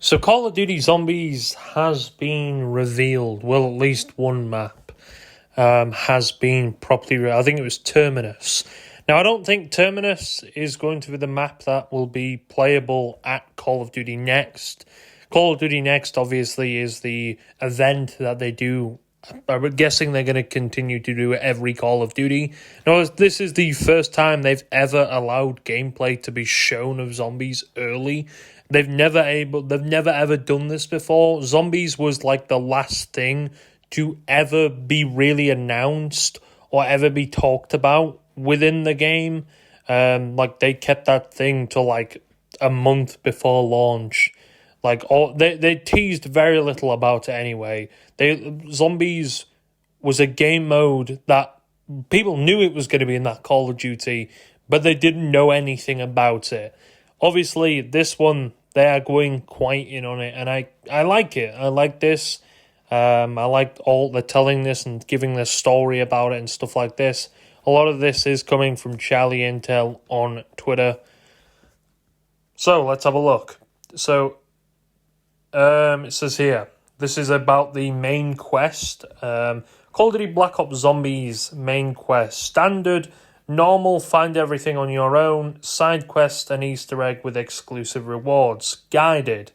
So Call of Duty Zombies has been revealed. Well, at least one map has been properly. I think it was Terminus. Now, I don't think Terminus is going to be the map that will be playable at Call of Duty Next. Call of Duty Next, obviously, is the event that they do. I'm guessing they're going to continue to do it every Call of Duty. Now, this is the first time they've ever allowed gameplay to be shown of zombies early. They've never ever done this before. Zombies was like the last thing to ever be really announced or ever be talked about within the game. Like they kept that thing to like a month before launch. They teased very little about it anyway. Zombies was a game mode that people knew it was going to be in that Call of Duty, but they didn't know anything about it. Obviously, this one, they are going quite in on it, and I like it. I like this. I like all the telling this and giving this story about it and stuff like this. A lot of this is coming from Charlie Intel on Twitter. So, let's have a look. So, it says here, this is about the main quest. Call of Duty Black Ops Zombies main quest. Standard, normal, find everything on your own. Side quest and Easter egg with exclusive rewards. Guided,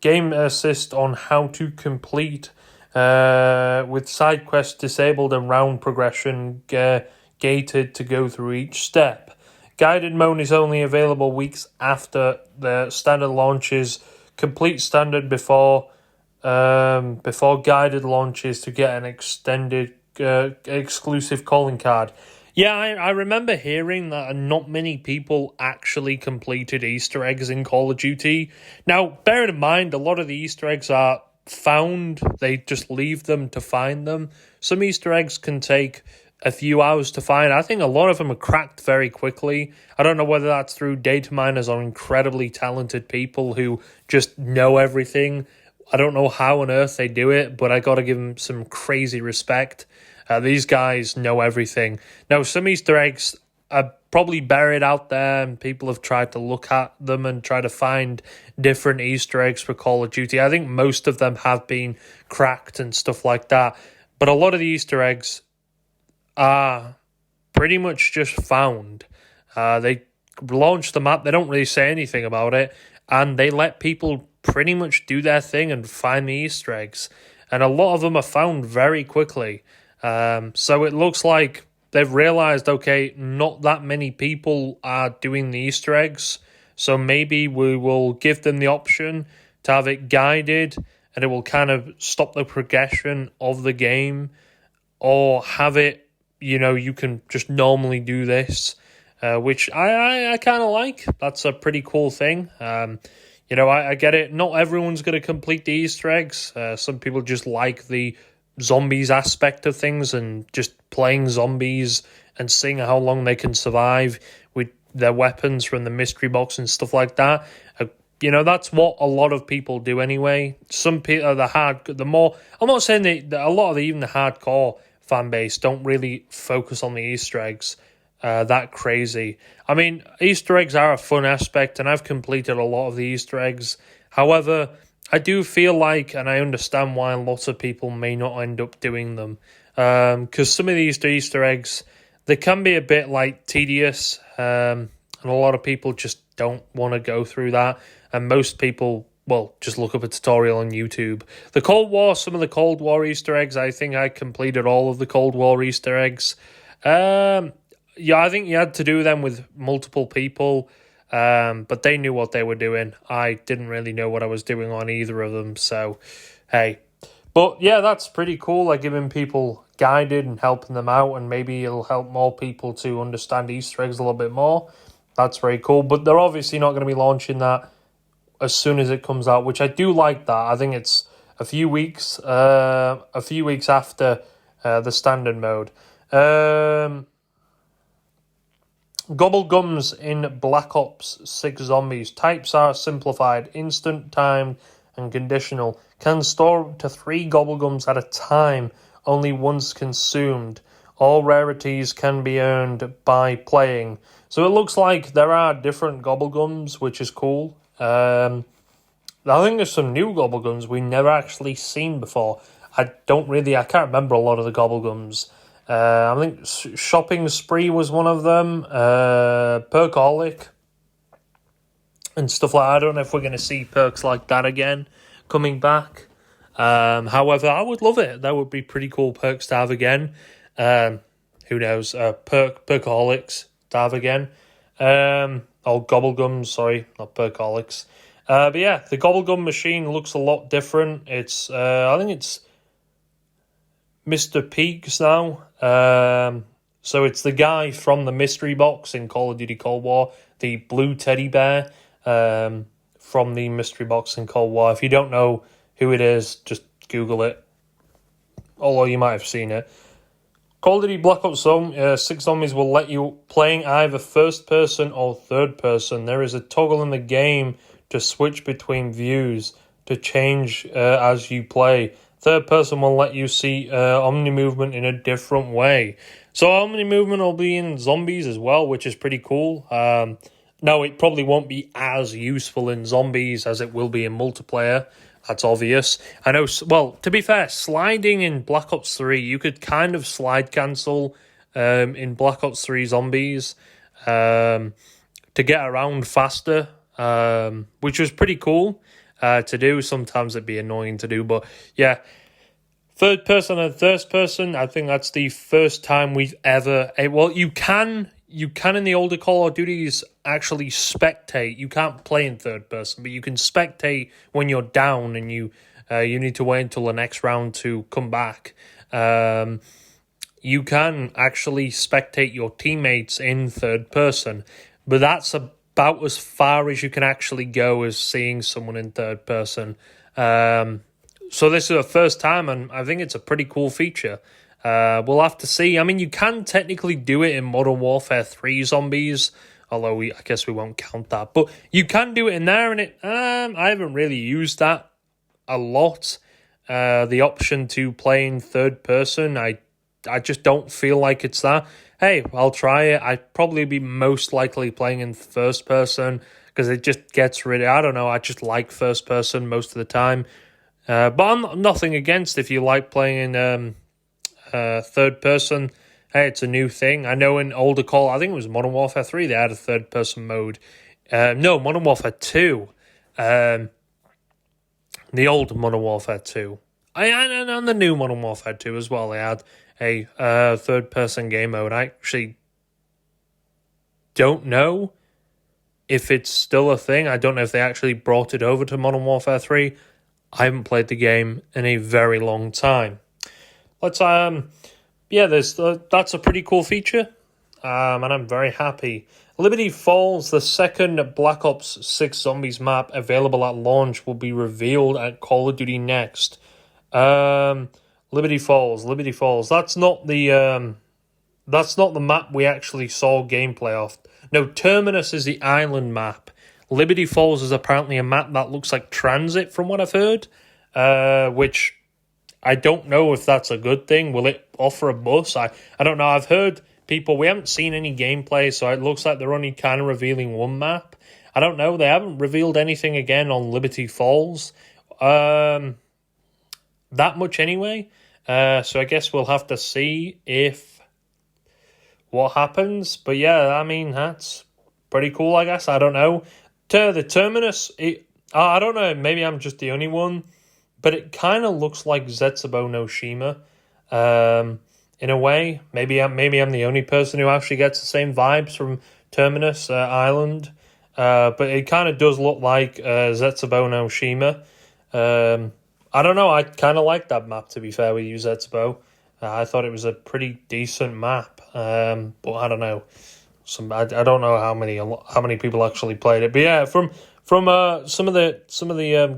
game assist on how to complete with side quests disabled and round progression gated to go through each step. Guided mode is only available weeks after the standard launches. Complete standard before guided launches to get an extended exclusive calling card. Yeah, I remember hearing that not many people actually completed Easter eggs in Call of Duty. Now, bearing in mind, a lot of the Easter eggs are found. They just leave them to find them. Some Easter eggs can take a few hours to find. I think a lot of them are cracked very quickly. I don't know whether that's through data miners or incredibly talented people who just know everything. I don't know how on earth they do it, but I got to give them some crazy respect. These guys know everything. Now, some Easter eggs are probably buried out there, and people have tried to look at them and try to find different Easter eggs for Call of Duty. I think most of them have been cracked and stuff like that. But a lot of the Easter eggs are pretty much just found. They launch the map, they don't really say anything about it, and they let people pretty much do their thing and find the Easter eggs. And a lot of them are found very quickly. So it looks like they've realized, okay, not that many people are doing the Easter eggs, so maybe we will give them the option to have it guided, and it will kind of stop the progression of the game, or have it, you can just normally do this, which I kind of like. That's a pretty cool thing. I get it. Not everyone's going to complete the Easter eggs. Some people just like the zombies aspect of things and just playing zombies and seeing how long they can survive with their weapons from the mystery box and stuff like that. That's what a lot of people do anyway. Some people, I'm not saying that a lot of even the hardcore fan base don't really focus on the Easter eggs that crazy. I mean, Easter eggs are a fun aspect, and I've completed a lot of the Easter eggs. However, I do feel like, and I understand why lots of people may not end up doing them, because some of these Easter eggs, they can be a bit tedious, and a lot of people just don't want to go through that, and most people, well, just look up a tutorial on YouTube. Some of the Cold War Easter eggs, I think I completed all of the Cold War Easter eggs. Yeah, I think you had to do them with multiple people, but they knew what they were doing. I didn't really know what I was doing on either of them, so hey. But yeah, that's pretty cool, like giving people guided and helping them out, and maybe it'll help more people to understand Easter eggs a little bit more. That's very cool, but they're obviously not going to be launching that as soon as it comes out, which I do like that. I think it's a few weeks after the standard mode. Gobblegums in Black Ops 6 Zombies. Types are simplified, instant, timed, and conditional. Can store up to 3 Gobblegums at a time, only once consumed. All rarities can be earned by playing. So it looks like there are different Gobblegums, which is cool. I think there's some new Gobblegums we never actually seen before. I can't remember a lot of the Gobblegums. I think Shopping Spree was one of them, Perkaholic, and stuff like that. I don't know if we're going to see perks like that again coming back. However, I would love it. That would be pretty cool perks to have again. Who knows? Perkaholics to have again. Gobblegums, sorry, not Perkaholics. But yeah, the Gobblegum machine looks a lot different. It's I think it's Mr. Peaks now. So it's the guy from the mystery box in Call of Duty Cold War, the blue teddy bear from the mystery box in Cold War. If you don't know who it is, just Google it. Although you might have seen it. Call of Duty Black Ops 6 Zombies will let you playing either first person or third person. There is a toggle in the game to switch between views to change as you play. Third person will let you see Omni movement in a different way. So Omni movement will be in Zombies as well, which is pretty cool. No, it probably won't be as useful in Zombies as it will be in multiplayer. That's obvious. I know, well, to be fair, sliding in Black Ops 3, you could kind of slide cancel in Black Ops 3 Zombies to get around faster, which was pretty cool to do. Sometimes it'd be annoying to do, but yeah. Third person and first person, I think that's the first time we've ever... Well, you can in the older Call of Duties actually spectate. You can't play in third person, but you can spectate when you're down and you need to wait until the next round to come back. You can actually spectate your teammates in third person, but that's about as far as you can actually go as seeing someone in third person. So this is the first time, and I think it's a pretty cool feature. We'll have to see. I mean, you can technically do it in Modern Warfare 3 Zombies, although I guess we won't count that. But you can do it in there, and I haven't really used that a lot. The option to play in third person, I just don't feel like it's that. Hey, I'll try it. I'd probably be most likely playing in first person because it just gets rid of... I don't know, I just like first person most of the time. But I'm nothing against if you like playing in... third person. Hey, it's a new thing. I know in older Call, I think it was Modern Warfare 3, they had a third person mode. No, Modern Warfare 2. The old Modern Warfare 2. And the new Modern Warfare 2 as well. They had a third person game mode. I actually don't know if it's still a thing. I don't know if they actually brought it over to Modern Warfare 3. I haven't played the game in a very long time. That's a pretty cool feature, and I'm very happy. Liberty Falls, the second Black Ops 6 Zombies map available at launch, will be revealed at Call of Duty Next. Liberty Falls. That's not the map we actually saw gameplay of. No, Terminus is the island map. Liberty Falls is apparently a map that looks like Transit, from what I've heard, which I don't know if that's a good thing. Will it offer a bus? I don't know. I've heard people... We haven't seen any gameplay, so it looks like they're only kind of revealing one map. I don't know. They haven't revealed anything again on Liberty Falls. That much anyway. So I guess we'll have to see what happens. But yeah, I mean, that's pretty cool, I guess. I don't know. The Terminus... I don't know. Maybe I'm just the only one. But it kind of looks like Zetsubo no Shima, in a way. Maybe I'm the only person who actually gets the same vibes from Terminus Island. But it kind of does look like Zetsubo no Shima. I don't know. I kind of like that map, to be fair with you, Zetsubo. I thought it was a pretty decent map. But I don't know. I don't know how many people actually played it. But yeah, from some of the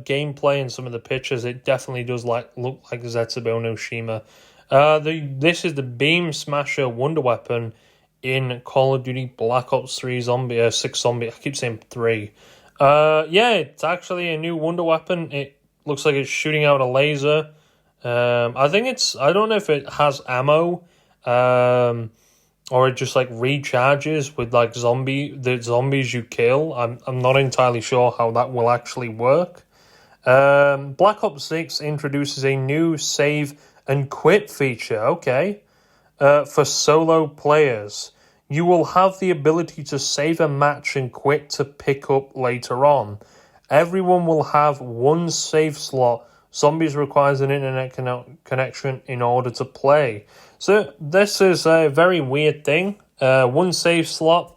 gameplay and some of the pictures, it definitely does look like Zetsubo no Shima. This is the Beam Smasher Wonder Weapon in Call of Duty Black Ops 3 6 Zombie. I keep saying 3. Yeah, it's actually a new Wonder Weapon. It looks like it's shooting out a laser. I don't know if it has ammo. Or it just recharges with the zombies you kill. I'm not entirely sure how that will actually work. Black Ops 6 introduces a new save and quit feature. Okay. For solo players. You will have the ability to save a match and quit to pick up later on. Everyone will have one save slot. Zombies requires an internet connection in order to play. So this is a very weird thing. One save slot.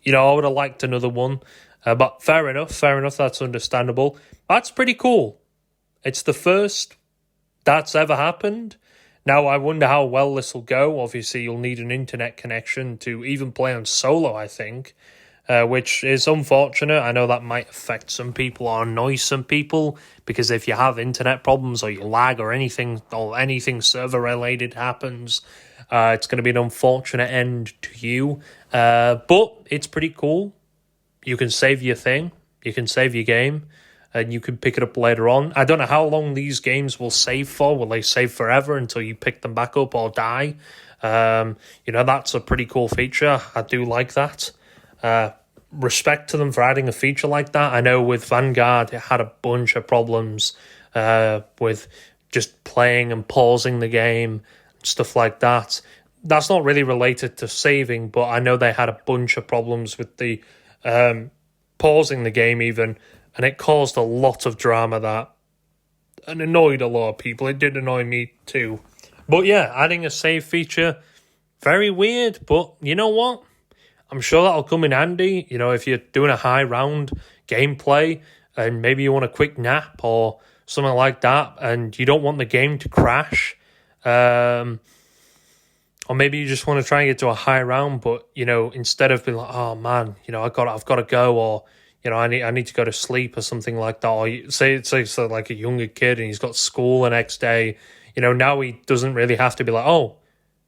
I would have liked another one. But fair enough, that's understandable. That's pretty cool. It's the first that's ever happened. Now, I wonder how well this will go. Obviously, you'll need an internet connection to even play on solo, I think, which is unfortunate. I know that might affect some people or annoy some people, because if you have internet problems or you lag or anything server-related happens, it's going to be an unfortunate end to you. But it's pretty cool. You can save your thing. You can save your game. And you can pick it up later on. I don't know how long these games will save for. Will they save forever until you pick them back up or die? That's a pretty cool feature. I do like that. Respect to them for adding a feature like that. I know with Vanguard, it had a bunch of problems with just playing and pausing the game, stuff like that. That's not really related to saving, but I know they had a bunch of problems with the pausing the game even. And it caused a lot of drama and annoyed a lot of people. It did annoy me too. But yeah, adding a save feature, very weird. But you know what? I'm sure that'll come in handy. If you're doing a high round gameplay and maybe you want a quick nap or something like that, and you don't want the game to crash, or maybe you just want to try and get to a high round, but instead of being like, oh man, I've got to go, or I need to go to sleep or something like that. Or say it's like a younger kid and he's got school the next day. Now he doesn't really have to be like, oh,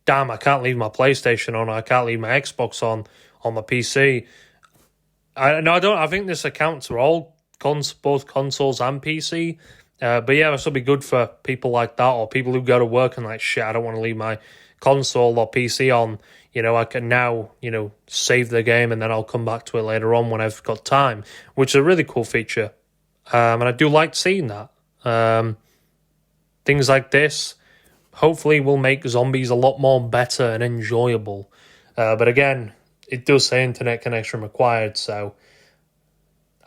damn, I can't leave my PlayStation on. Or I can't leave my Xbox on my PC. I think this accounts for all both consoles and PC. But yeah, this will be good for people like that, or people who go to work and like, shit, I don't want to leave my console or PC on. I can now, save the game and then I'll come back to it later on when I've got time, which is a really cool feature. And I do like seeing that. Things like this hopefully will make zombies a lot more better and enjoyable. But again, it does say internet connection required, so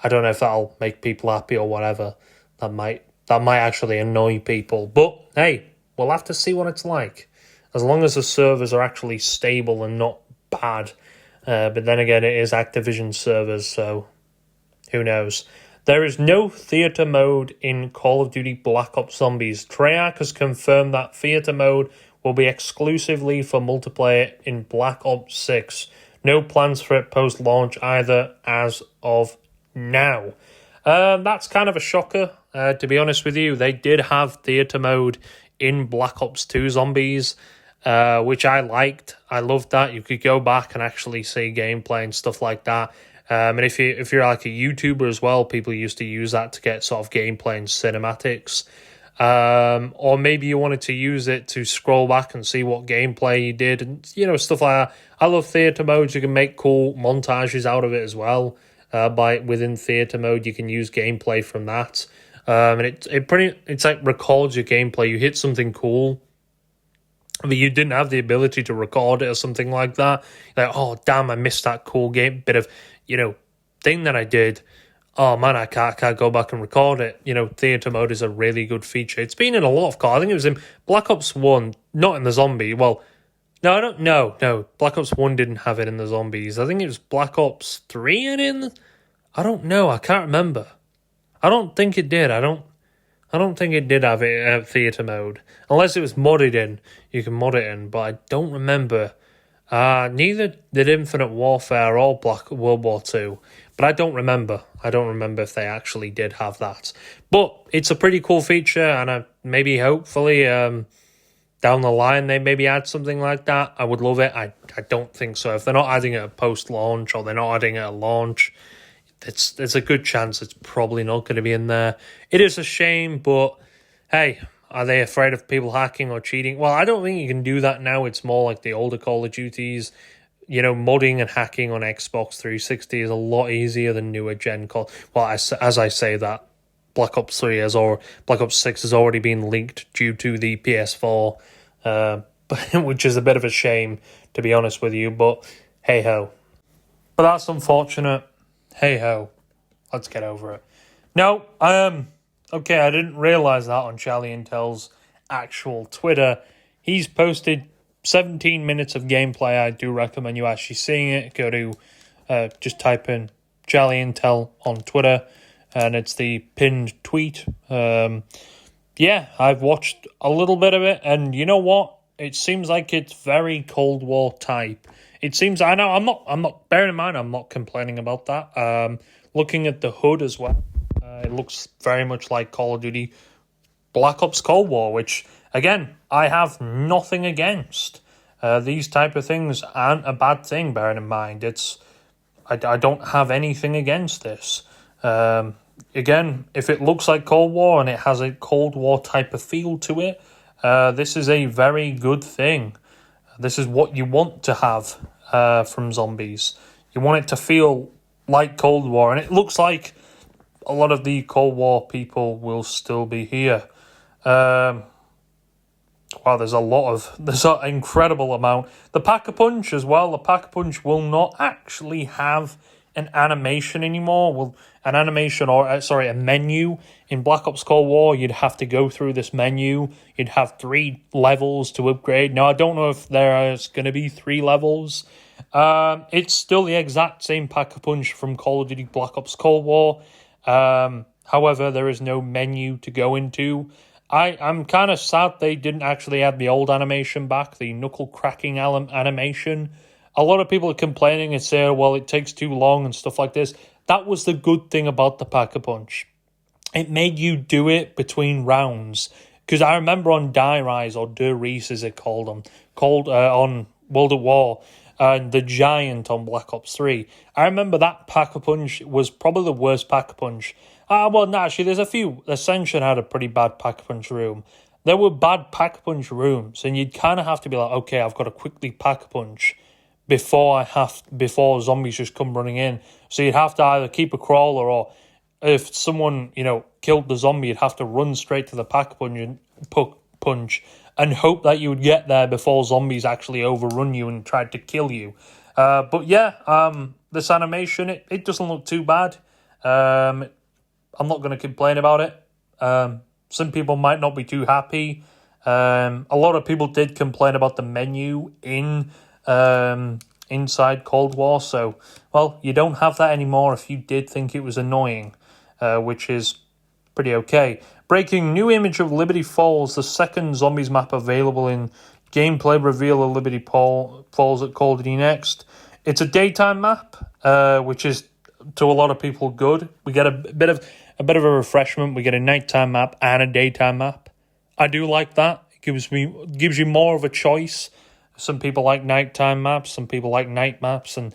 I don't know if that'll make people happy or whatever. That might actually annoy people. But hey, we'll have to see what it's like. As long as the servers are actually stable and not bad. But then again, it is Activision servers, so who knows. There is no theater mode in Call of Duty Black Ops Zombies. Treyarch has confirmed that theater mode will be exclusively for multiplayer in Black Ops 6. No plans for it post-launch either as of now. That's kind of a shocker, to be honest with you. They did have theater mode in Black Ops 2 Zombies, which I liked. I loved that. You could go back and actually see gameplay and stuff like that. And if you're like a YouTuber as well, people used to use that to get sort of gameplay and cinematics. Or maybe you wanted to use it to scroll back and see what gameplay you did, and stuff like that. I love theater modes. You can make cool montages out of it as well. Within theater mode, you can use gameplay from that. And it's like records your gameplay. You hit something cool, but you didn't have the ability to record it or something like that. Like, oh damn, I missed that cool bit of thing that I did. Oh man, I can't go back and record it. Theater mode is a really good feature. It's been in a lot of calls. I think it was in Black Ops 1, not in the zombie. Well, no, I don't know. No, Black Ops 1 didn't have it in the zombies. I think it was Black Ops 3 I don't know. I can't remember. I don't think it did. I don't think it did have it theater mode. Unless it was modded in. You can mod it in, but I don't remember. Neither did Infinite Warfare or World War II. But I don't remember. I don't remember if they actually did have that. But it's a pretty cool feature, and maybe hopefully down the line they maybe add something like that. I would love it. I don't think so. If they're not adding it at post-launch or they're not adding it at launch, there's a good chance it's probably not going to be in there. It is a shame, but hey, are they afraid of people hacking or cheating? Well, I don't think you can do that now. It's more like the older Call of Duties. Modding and hacking on Xbox 360 is a lot easier than newer gen Call. Well, as I say that, Black Ops 3 or Black Ops 6 has already been leaked due to the PS4, which is a bit of a shame, to be honest with you, but hey-ho. But that's unfortunate. Hey-ho. Let's get over it. No, okay, I didn't realise that on Charlie Intel's actual Twitter. He's posted 17 minutes of gameplay. I do recommend you actually seeing it. Go to, just type in Charlie Intel on Twitter, and it's the pinned tweet. Yeah, I've watched a little bit of it, and you know what? It seems like it's very Cold War type. It seems, I know, I'm not, bearing in mind, I'm not complaining about that. Looking at the HUD as well, it looks very much like Call of Duty Black Ops Cold War, which, again, I have nothing against. These type of things aren't a bad thing, bearing in mind. I don't have anything against this. Again, if it looks like Cold War and it has a Cold War type of feel to it, this is a very good thing. This is what you want to have from zombies. You want it to feel like Cold War, and it looks like a lot of the Cold War people will still be here. Wow, there's an incredible amount. The Pack-a-Punch as well. The Pack-a-Punch will not actually have an animation anymore. A menu. In Black Ops Cold War, you'd have to go through this menu. You'd have 3 levels to upgrade. Now, I don't know if there's going to be 3 levels. It's still the exact same Pack-a-Punch from Call of Duty Black Ops Cold War. However, there is no menu to go into. I'm kind of sad they didn't actually add the old animation back, the knuckle cracking animation. A lot of people are complaining and say, well, it takes too long and stuff like this. That was the good thing about the Pack-a-Punch. It made you do it between rounds. Because I remember on Die Rise, or Der Rise as it called on World at War, and the Giant on Black Ops 3. I remember that Pack-a-Punch was probably the worst Pack-a-Punch. Actually, there's a few. Ascension had a pretty bad Pack-a-Punch room. There were bad Pack-a-Punch rooms, and you'd kind of have to be like, okay, I've got to quickly Pack-a-Punch before zombies just come running in. So you'd have to either keep a crawler, or if someone, killed the zombie, you'd have to run straight to the Pack-a-Punch and hope that you would get there before zombies actually overrun you and tried to kill you. But yeah, this animation, it doesn't look too bad. I'm not going to complain about it. Some people might not be too happy. A lot of people did complain about the menu inside Cold War. So, well, you don't have that anymore if you did think it was annoying, which is pretty okay. Breaking new image of Liberty Falls, the second zombies map available in gameplay reveal of Liberty Falls at Call of Duty Next. It's a daytime map, which is to a lot of people good. We get a bit of a refreshment. We get a nighttime map and a daytime map. I do like that. It gives you more of a choice. Some people like nighttime maps. Some people like night maps, and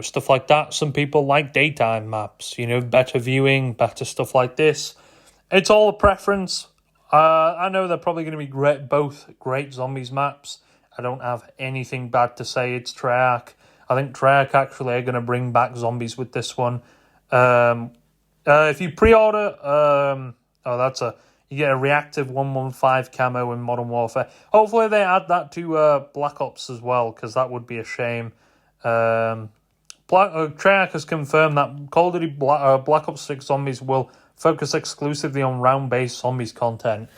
stuff like that. Some people like daytime maps. Better viewing, better stuff like this. It's all a preference. I know they're probably going to be both great zombies maps. I don't have anything bad to say. It's Treyarch. I think Treyarch actually are going to bring back zombies with this one. If you pre-order, you get a reactive 115 camo in Modern Warfare. Hopefully they add that to Black Ops as well, because that would be a shame. Treyarch has confirmed that Call of Duty Black Ops 6 Zombies will focus exclusively on round-based zombies content.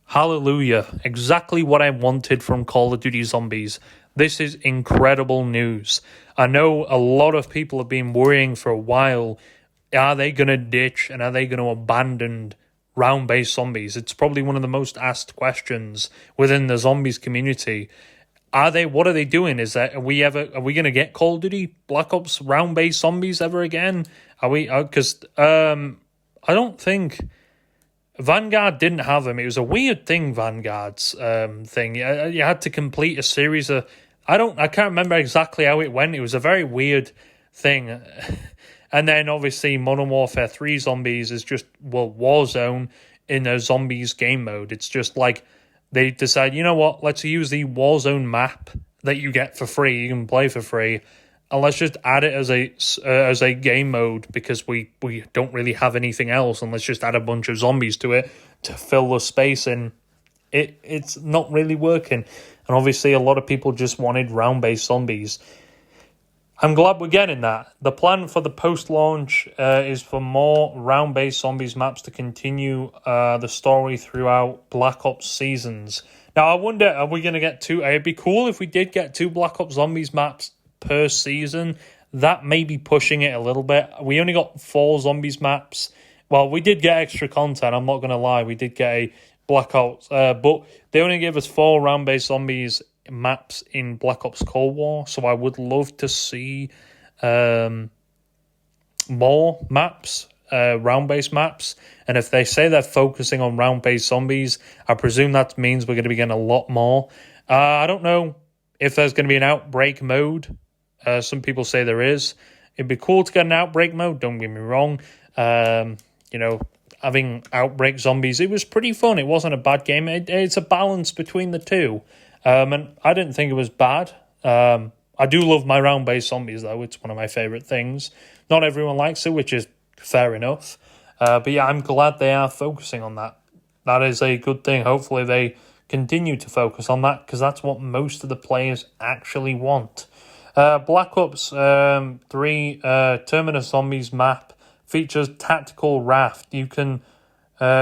Hallelujah. Exactly what I wanted from Call of Duty Zombies. This is incredible news. I know a lot of people have been worrying for a while. Are they going to ditch and are they going to abandon round-based zombies? It's probably one of the most asked questions within the zombies community. What are they doing? Are we going to get Call of Duty Black Ops round-based zombies ever again? Because I don't think Vanguard didn't have them. It was a weird thing, Vanguard's thing. You had to complete a series of... I can't remember exactly how it went. It was a very weird thing. And then, obviously, Modern Warfare 3 Zombies is just, Warzone in a zombies game mode. It's just like they decide, you know what, let's use the Warzone map that you get for free. You can play for free. and let's just add it as a game mode because we don't really have anything else, and let's just add a bunch of zombies to it to fill the space in. It's not really working, and obviously a lot of people just wanted round-based zombies. I'm glad we're getting that. The plan for the post-launch is for more round-based zombies maps to continue the story throughout Black Ops seasons. Now, I wonder, are we going to get two? It'd be cool if we did get 2 Black Ops Zombies maps per season. That may be pushing it a little bit. We only got 4 Zombies maps. Well, we did get extra content, I'm not going to lie. We did get a Black Ops, but they only gave us 4 round-based Zombies maps in Black Ops Cold War, so I would love to see more maps, round-based maps. And if they say they're focusing on round-based zombies, I presume that means we're going to be getting a lot more. I don't know if there's going to be an outbreak mode. Some people say there is. It'd be cool to get an outbreak mode, don't get me wrong. Having outbreak zombies, it was pretty fun. It wasn't a bad game. It's a balance between the two. And I didn't think it was bad. I do love my round-based zombies, though. It's one of my favourite things. Not everyone likes it, which is fair enough. But yeah, I'm glad they are focusing on that. That is a good thing. Hopefully they continue to focus on that, because that's what most of the players actually want. Black Ops 3 Terminus Zombies map features tactical raft. You can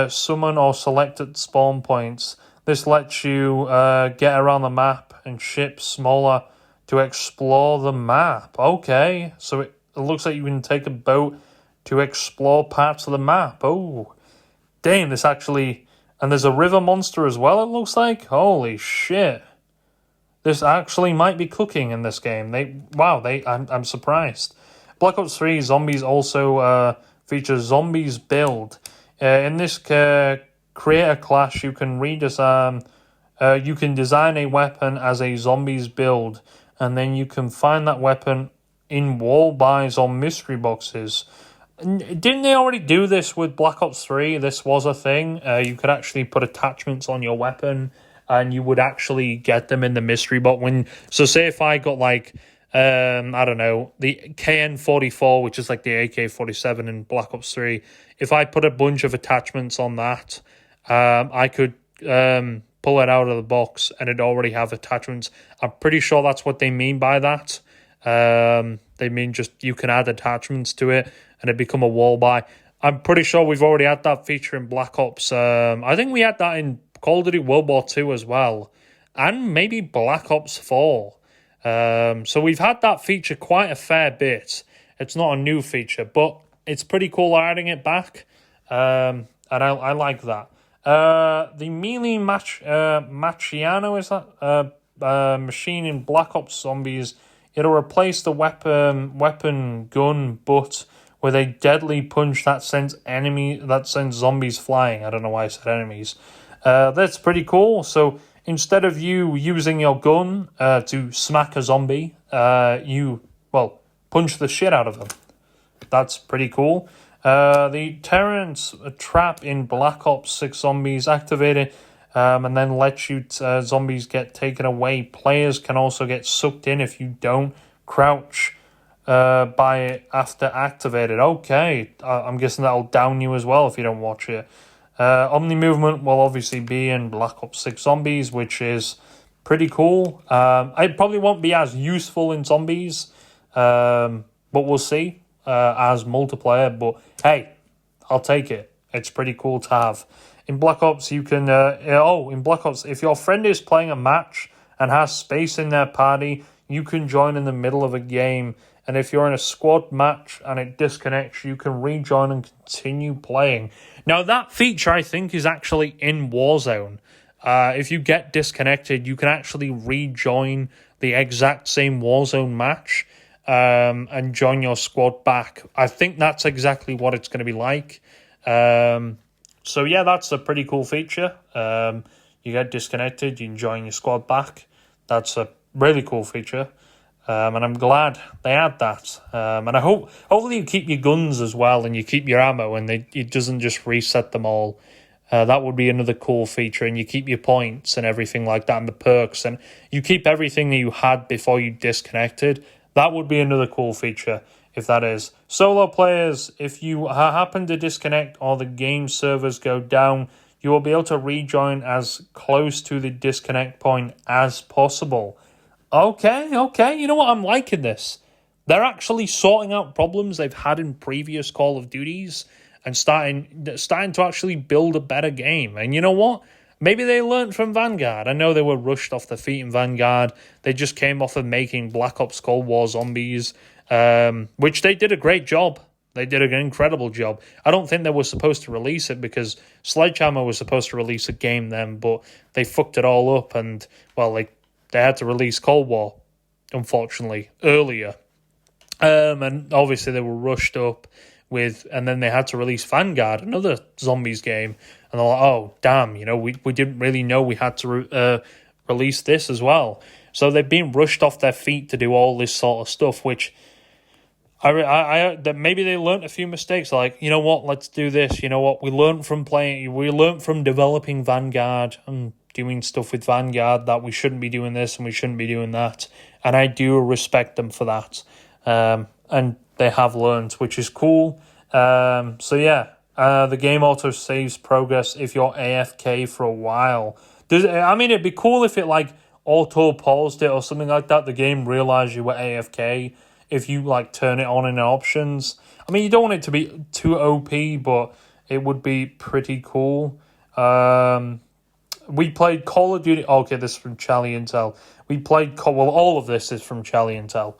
summon or select at spawn points. This lets you get around the map and ship smaller to explore the map. Okay, so it looks like you can take a boat to explore parts of the map. Oh, damn, this actually... And there's a river monster as well, it looks like. Holy shit. This actually might be cooking in this game. I'm surprised. Black Ops 3 Zombies also features Zombies Build. In this creator class, you can design a weapon as a Zombies build, and then you can find that weapon in wall buys or mystery boxes. Didn't they already do this with Black Ops 3? This was a thing. You could actually put attachments on your weapon, and you would actually get them in the mystery box. So say if I got like, I don't know, the KN-44, which is like the AK-47 in Black Ops 3, if I put a bunch of attachments on that, I could pull it out of the box and it'd already have attachments. I'm pretty sure that's what they mean by that. They mean just you can add attachments to it and it become a wall buy. I'm pretty sure we've already had that feature in Black Ops. I think we had that in Call of Duty World War II as well, and maybe Black Ops 4. So we've had that feature quite a fair bit. It's not a new feature, but it's pretty cool adding it back, and I like that. The melee Machiano, is that machine in Black Ops Zombies? It'll replace the weapon gun butt with a deadly punch that sends zombies flying. I don't know why I said enemies. That's pretty cool. So instead of you using your gun to smack a zombie, you punch the shit out of them. That's pretty cool. The Terrence trap in Black Ops 6 Zombies activated and then lets you zombies get taken away. Players can also get sucked in if you don't crouch by it after activated. Okay, I'm guessing that'll down you as well if you don't watch it. Omni movement will obviously be in Black Ops 6 Zombies, which is pretty cool. It probably won't be as useful in Zombies, but we'll see as multiplayer. But hey, I'll take it. It's pretty cool to have. In Black Ops, you can... in Black Ops, if your friend is playing a match and has space in their party, you can join in the middle of a game. And if you're in a squad match and it disconnects, you can rejoin and continue playing. Now, that feature, I think, is actually in Warzone. If you get disconnected, you can actually rejoin the exact same Warzone match and join your squad back. I think that's exactly what it's going to be like. So, yeah, that's a pretty cool feature. You get disconnected, you can join your squad back. That's a really cool feature. And I'm glad they add that. And I hopefully you keep your guns as well and you keep your ammo and it doesn't just reset them all. That would be another cool feature. And you keep your points and everything like that and the perks. And you keep everything that you had before you disconnected. That would be another cool feature if that is. Solo players, if you happen to disconnect or the game servers go down, you will be able to rejoin as close to the disconnect point as possible. Okay. You know what? I'm liking this. They're actually sorting out problems they've had in previous Call of Duties and starting to actually build a better game. And you know what? Maybe they learned from Vanguard. I know they were rushed off their feet in Vanguard. They just came off of making Black Ops Cold War Zombies, which they did a great job. They did an incredible job. I don't think they were supposed to release it because Sledgehammer was supposed to release a game then, but they fucked it all up and, well, they had to release Cold War, unfortunately, earlier. And obviously they were rushed up and then they had to release Vanguard, another zombies game, and they're like, oh, damn, we didn't really know we had to release this as well. So they've been rushed off their feet to do all this sort of stuff, which that maybe they learned a few mistakes, like, you know what, let's do this, you know what, we learned from developing Vanguard and doing stuff with Vanguard that we shouldn't be doing this and we shouldn't be doing that, and I do respect them for that. And they have learned, which is cool. The game auto saves progress if you're AFK for a while. It'd be cool if it like auto paused it or something like that. The game realized you were AFK if you like turn it on in options. I mean, you don't want it to be too OP, but it would be pretty cool. We played Call of Duty. Okay, this is from Charlie Intel. All of this is from Charlie Intel.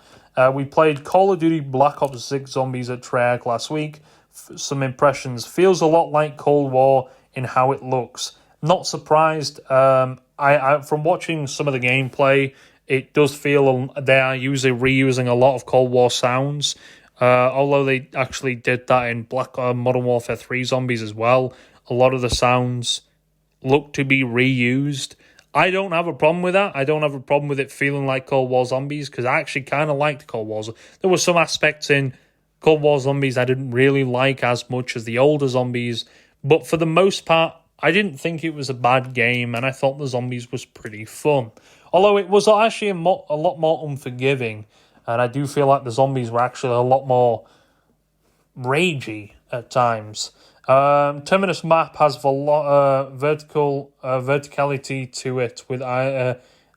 We played Call of Duty Black Ops 6 Zombies at Treyarch last week. Some impressions. Feels a lot like Cold War in how it looks. Not surprised. I from watching some of the gameplay, it does feel they are reusing a lot of Cold War sounds. Although they actually did that in Modern Warfare 3 Zombies as well. A lot of the sounds look to be reused. I don't have a problem with that. I don't have a problem with it feeling like Cold War Zombies because I actually kind of liked Cold War. There were some aspects in Cold War Zombies I didn't really like as much as the older Zombies, but for the most part, I didn't think it was a bad game, and I thought the Zombies was pretty fun. Although it was actually a lot more unforgiving, and I do feel like the Zombies were actually a lot more ragey at times. Terminus map has verticality to it with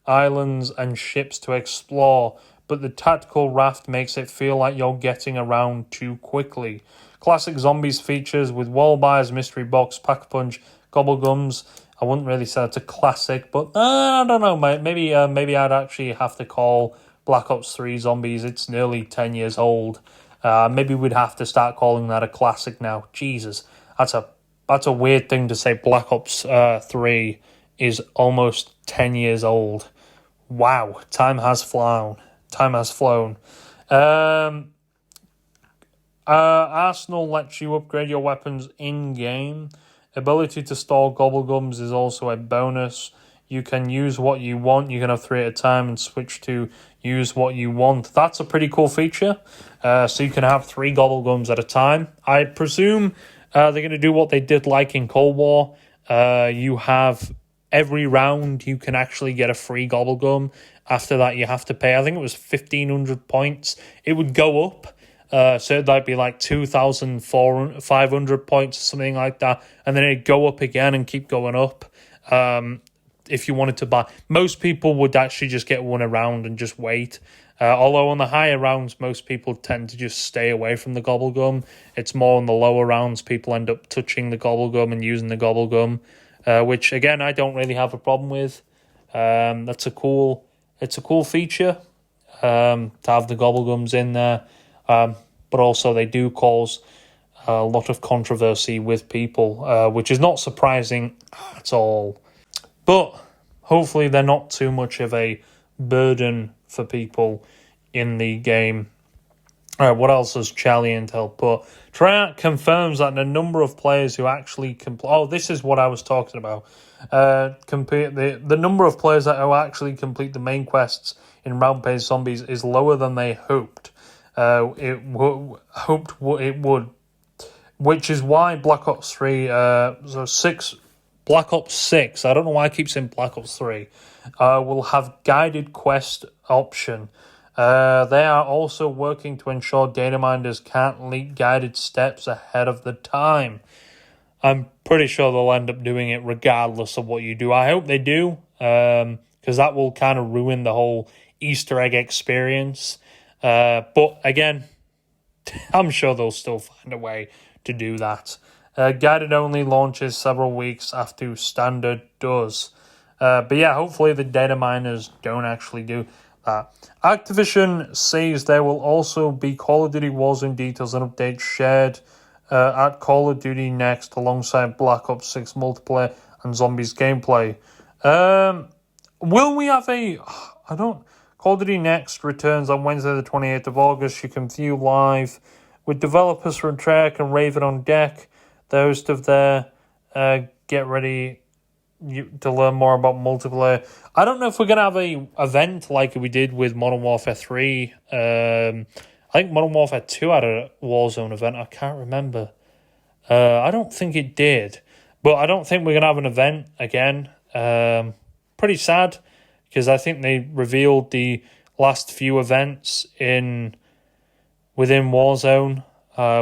islands and ships to explore, but the tactical raft makes it feel like you're getting around too quickly. Classic Zombies features with wall bars, mystery box, pack-a-punch, gobblegums. I wouldn't really say it's a classic, but I don't know, mate. Maybe I'd actually have to call Black Ops 3 Zombies. It's nearly 10 years old. Maybe we'd have to start calling that a classic now. Jesus. That's a weird thing to say. Black Ops 3 is almost 10 years old. Wow, time has flown. Arsenal lets you upgrade your weapons in-game. Ability to store gobblegums is also a bonus. You can use what you want. You can have 3 at a time and switch to use what you want. That's a pretty cool feature. So you can have 3 gobblegums at a time. I presume they're going to do what they did like in Cold War. You have every round you can actually get a free gobblegum. After that, you have to pay. I think it was 1,500 points. It would go up. So that'd be like 2,500 points or something like that. And then it'd go up again and keep going up. If you wanted to buy. Most people would actually just get one around and just wait. Although on the higher rounds, most people tend to just stay away from the gobblegum. It's more on the lower rounds, people end up touching the gobblegum and using the gobblegum, which, again, I don't really have a problem with. It's a cool feature to have the gobblegums in there. But also they do cause a lot of controversy with people, which is not surprising at all. But hopefully they're not too much of a burden for people in the game. All right, what else has Charlie Intel put? Treyarch confirms that the number of players who actually complete... Oh, this is what I was talking about. The number of players that will actually complete the main quests in Rampage Zombies is lower than they hoped. It would, which is why Black Ops 3, Black Ops 6, I don't know why I keep saying Black Ops 3, will have guided quest option. They are also working to ensure data miners can't leak guided steps ahead of the time. I'm pretty sure they'll end up doing it regardless of what you do. I hope they do, because that will kind of ruin the whole Easter egg experience. But again, I'm sure they'll still find a way to do that. Guided only launches several weeks after standard does. But yeah, hopefully the data miners don't actually do that. Activision says there will also be Call of Duty Warzone details and updates shared at Call of Duty Next alongside Black Ops 6 multiplayer and Zombies gameplay. Will we have a... I don't... Call of Duty Next returns on Wednesday the 28th of August. You can view live with developers from Treyarch and Raven on deck. The host of their Get Ready to learn more about multiplayer. I don't know if we're going to have a event like we did with Modern Warfare 3. I think Modern Warfare 2 had a Warzone event. I can't remember. I don't think it did. But I don't think we're going to have an event again. Pretty sad, because I think they revealed the last few events within Warzone,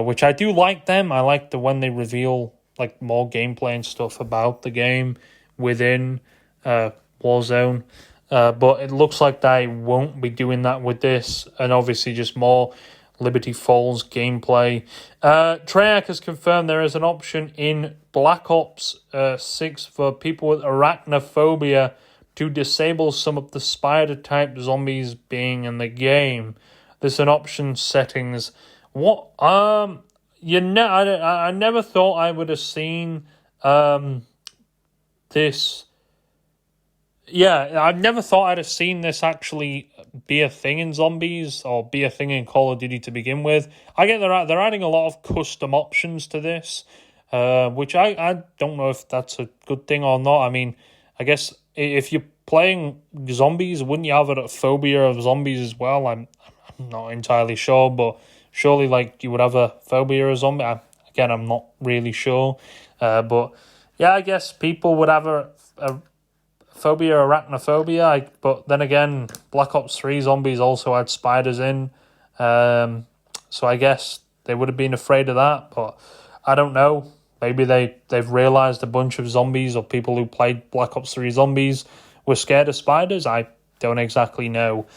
which I do like them. I like when they reveal like more gameplay and stuff about the game within Warzone. But it looks like they won't be doing that with this, and obviously just more Liberty Falls gameplay. Treyarch has confirmed there is an option in Black Ops 6 for people with arachnophobia to disable some of the spider-type zombies being in the game. There's an option settings. What? I never thought I would have seen this. Yeah, I never thought I'd have seen this actually be a thing in Zombies or be a thing in Call of Duty to begin with. I get they're adding a lot of custom options to this, which I don't know if that's a good thing or not. I mean, I guess if you're playing zombies, wouldn't you have a phobia of zombies as well? I'm not entirely sure, but surely like you would have a phobia of zombies. Again, I'm not really sure, but yeah, I guess people would have a phobia, arachnophobia. But then again, Black Ops 3 Zombies also had spiders in, so I guess they would have been afraid of that. But I don't know. Maybe they've realised a bunch of zombies or people who played Black Ops 3 Zombies were scared of spiders. I don't exactly know.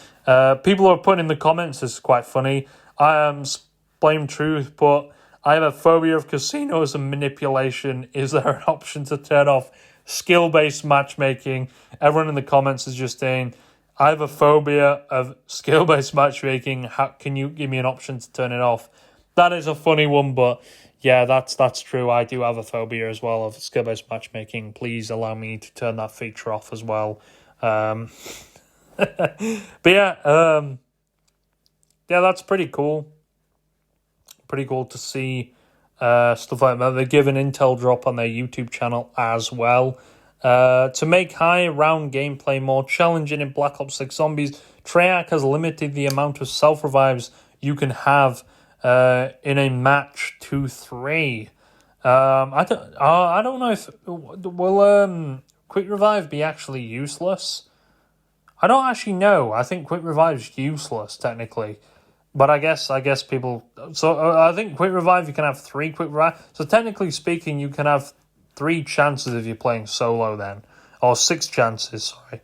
People are putting in the comments, this is quite funny. I am blame truth, but I have a phobia of casinos and manipulation. Is there an option to turn off skill-based matchmaking? Everyone in the comments is just saying, I have a phobia of skill-based matchmaking. How can you give me an option to turn it off? That is a funny one, but yeah, that's true. I do have a phobia as well of skill-based matchmaking. Please allow me to turn that feature off as well. But yeah, that's pretty cool. Pretty cool to see stuff like that. They give an intel drop on their YouTube channel as well. To make high-round gameplay more challenging in Black Ops 6 Zombies, Treyarch has limited the amount of self-revives you can have in a match to 3. I don't know if... Will Quick Revive be actually useless? I don't actually know. I think Quick Revive is useless, technically. But I guess people... So I think Quick Revive, you can have 3 Quick Revive. So technically speaking, you can have 3 chances if you're playing solo then. Or 6 chances, sorry.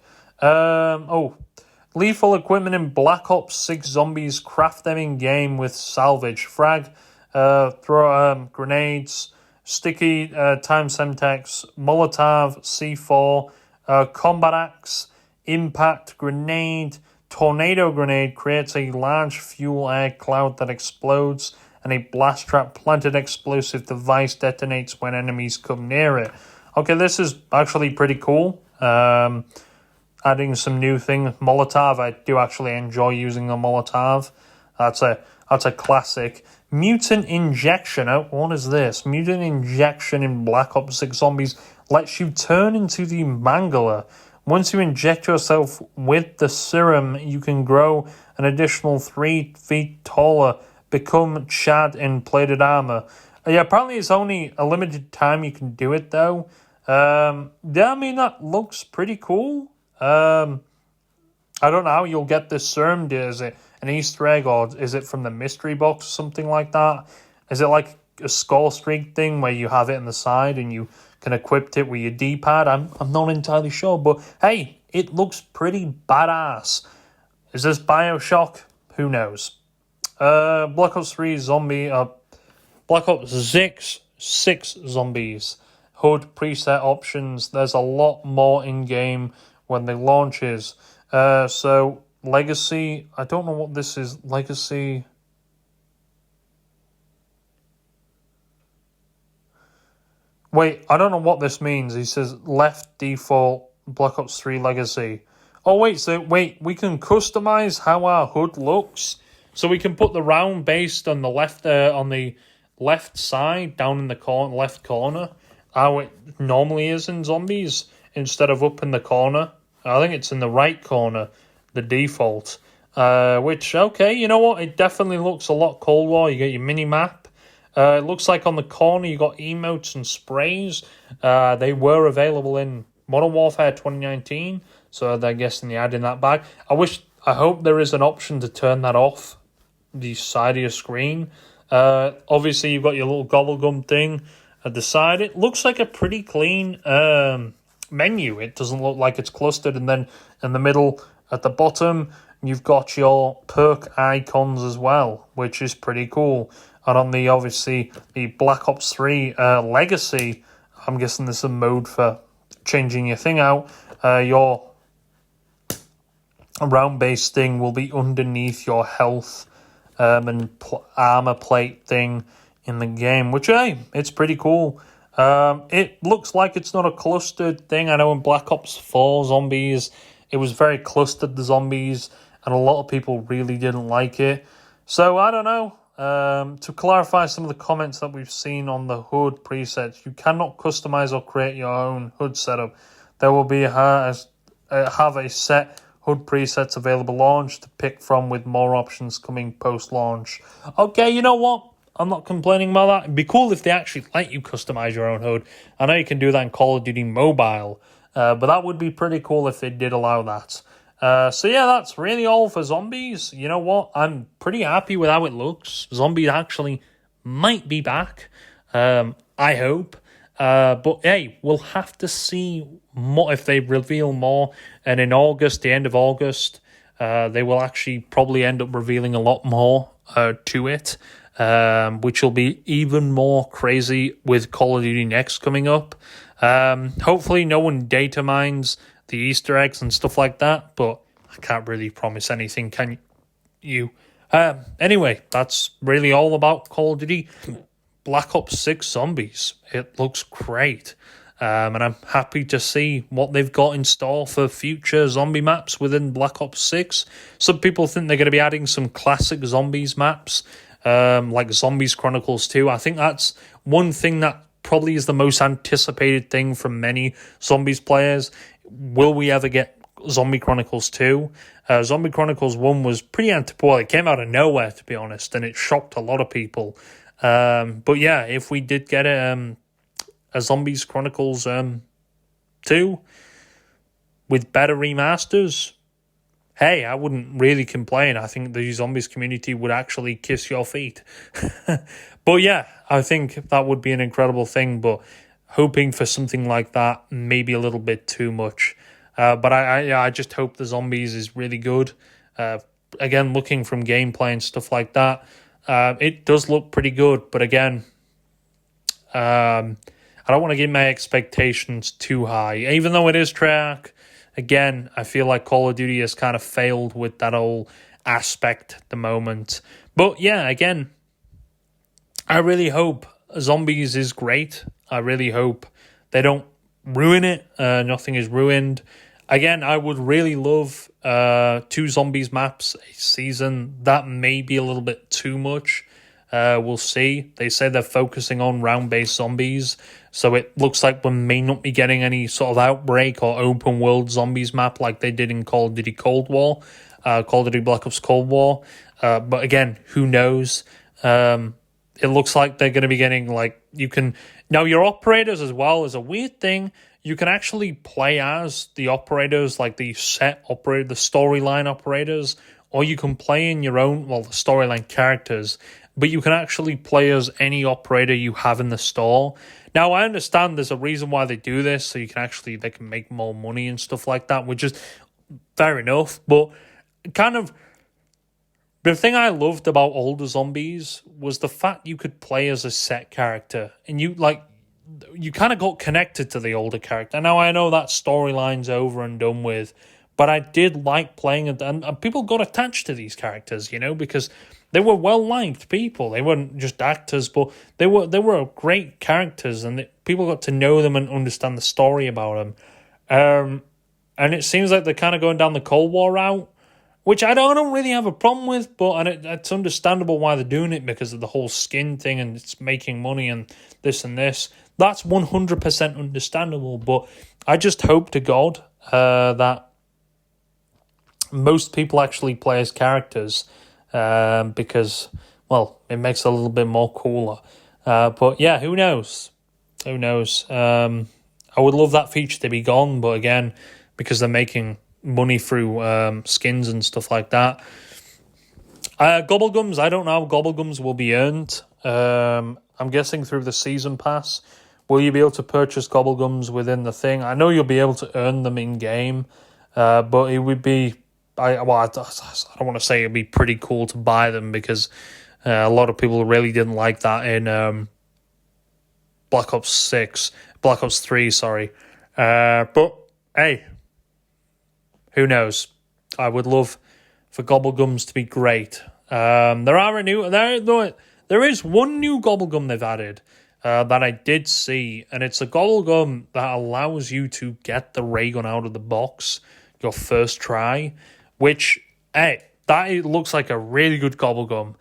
Lethal equipment in Black Ops 6 Zombies. Craft them in-game with salvage. Frag, throw grenades, sticky time semtex, Molotov, C4, combat axe, impact grenade, tornado grenade creates a large fuel air cloud that explodes, and a blast trap planted explosive device detonates when enemies come near it. Okay, this is actually pretty cool. Adding some new things. Molotov, I do actually enjoy using the Molotov. That's a classic. Mutant injection. Oh, what is this? Mutant injection in Black Ops 6 Zombies lets you turn into the Mangler. Once you inject yourself with the serum, you can grow an additional 3 feet taller, become Chad in plated armor. Yeah, apparently it's only a limited time you can do it, though. Yeah, I mean, that looks pretty cool. I don't know how you'll get this serum. Is it an Easter egg, or is it from the mystery box or something like that? Is it like a score streak thing where you have it in the side and you can equip it with your D-pad? I'm not entirely sure, but hey, it looks pretty badass. Is this BioShock? Who knows? Black Ops 3 zombie, Black Ops 6 zombies. HUD preset options. There's a lot more in-game when they launches. So Legacy, I don't know what this is. Legacy. Wait, I don't know what this means. He says left default Black Ops 3 Legacy. Oh, wait, we can customize how our HUD looks. So we can put the round based on the left side, down in the left corner, how it normally is in zombies, instead of up in the corner. I think it's in the right corner, the default. Which, okay, you know what? It definitely looks a lot Cold War. You get your mini-map. It looks like on the corner you got emotes and sprays. They were available in Modern Warfare 2019, so they're guessing they're adding that back. I hope there is an option to turn that off, the side of your screen. Obviously, you've got your little gobble gum thing at the side. It looks like a pretty clean menu. It doesn't look like it's clustered, and then in the middle at the bottom you've got your perk icons as well, which is pretty cool. And on the Black Ops 3 Legacy, I'm guessing there's a mode for changing your thing out. Your round-based thing will be underneath your health and armor plate thing in the game, which, hey, it's pretty cool. It looks like it's not a clustered thing. I know in Black Ops 4 Zombies, it was very clustered, the zombies, and a lot of people really didn't like it. So, I don't know. To clarify some of the comments that we've seen on the HUD presets, you cannot customize or create your own HUD setup. There will be have a set HUD presets available launch to pick from, with more options coming post-launch. Okay, you know what? I'm not complaining about that. It'd be cool if they actually let you customize your own HUD. I know you can do that in Call of Duty Mobile, but that would be pretty cool if they did allow that. So yeah, that's really all for Zombies. You know what? I'm pretty happy with how it looks. Zombies actually might be back. I hope. But hey, we'll have to see more if they reveal more. And in August, the end of August, they will actually probably end up revealing a lot more to it, which will be even more crazy with Call of Duty Next coming up. Hopefully no one data mines the Easter eggs and stuff like that, but I can't really promise anything, can you? Anyway, that's really all about Call of Duty Black Ops 6 Zombies. It looks great, and I'm happy to see what they've got in store for future zombie maps within Black Ops 6. Some people think they're going to be adding some classic zombies maps, like Zombies Chronicles 2. I think that's one thing that probably is the most anticipated thing from many zombies players. Will we ever get Zombie Chronicles 2? Zombie Chronicles 1 was pretty antipode. It came out of nowhere, to be honest, and it shocked a lot of people. But yeah, if we did get a Zombies Chronicles 2 with better remasters, hey, I wouldn't really complain. I think the zombies community would actually kiss your feet. But yeah, I think that would be an incredible thing, but hoping for something like that, maybe a little bit too much. But I just hope the Zombies is really good. Again, looking from gameplay and stuff like that, it does look pretty good. But again, I don't want to get my expectations too high. Even though it is Treyarch, again, I feel like Call of Duty has kind of failed with that whole aspect at the moment. But yeah, again, I really hope Zombies is great. I really hope they don't ruin it. Nothing is ruined. Again, I would really love 2 Zombies maps a season. That may be a little bit too much. We'll see. They say they're focusing on round-based zombies, so it looks like we may not be getting any sort of outbreak or open-world zombies map like they did in Call of Duty Cold War, Call of Duty Black Ops Cold War. But again, who knows? It looks like they're going to be getting, like, you can Now, your operators as well is a weird thing. You can actually play as the operators, like the set operator, the storyline operators, or you can play in your own, well, the storyline characters, but you can actually play as any operator you have in the store. Now, I understand there's a reason why they do this, so they can make more money and stuff like that, which is fair enough, but kind of the thing I loved about older zombies was the fact you could play as a set character, and you kind of got connected to the older character. Now I know that storyline's over and done with, but I did like playing it, and people got attached to these characters, because they were well liked people. They weren't just actors, but they were great characters, and people got to know them and understand the story about them. And it seems like they're kind of going down the Cold War route, which I don't really have a problem with, it's understandable why they're doing it because of the whole skin thing and it's making money and this and this. That's 100% understandable, but I just hope to God that most people actually play as characters because, well, it makes it a little bit more cooler. But yeah, who knows? Who knows? I would love that feature to be gone, but again, because they're making money through skins and stuff like that. Gobblegums, I don't know how Gobblegums will be earned. I'm guessing through the season pass. Will you be able to purchase Gobblegums within the thing? I know you'll be able to earn them in game, but it would be. I don't want to say it'd be pretty cool to buy them because a lot of people really didn't like that in Black Ops 3. Sorry, but hey. Who knows? I would love for Gobblegums to be great. There is one new Gobblegum they've added that I did see, and it's a Gobblegum that allows you to get the ray gun out of the box your first try, which, that looks like a really good Gobblegum.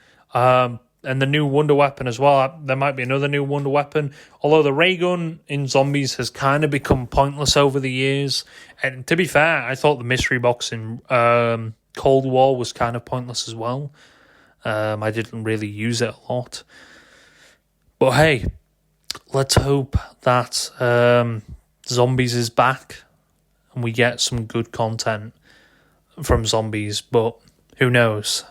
And the new Wonder Weapon as well. There might be another new Wonder Weapon. Although the ray gun in Zombies has kind of become pointless over the years. And to be fair, I thought the mystery box in Cold War was kind of pointless as well. I didn't really use it a lot. But hey, let's hope that Zombies is back and we get some good content from Zombies. But who knows?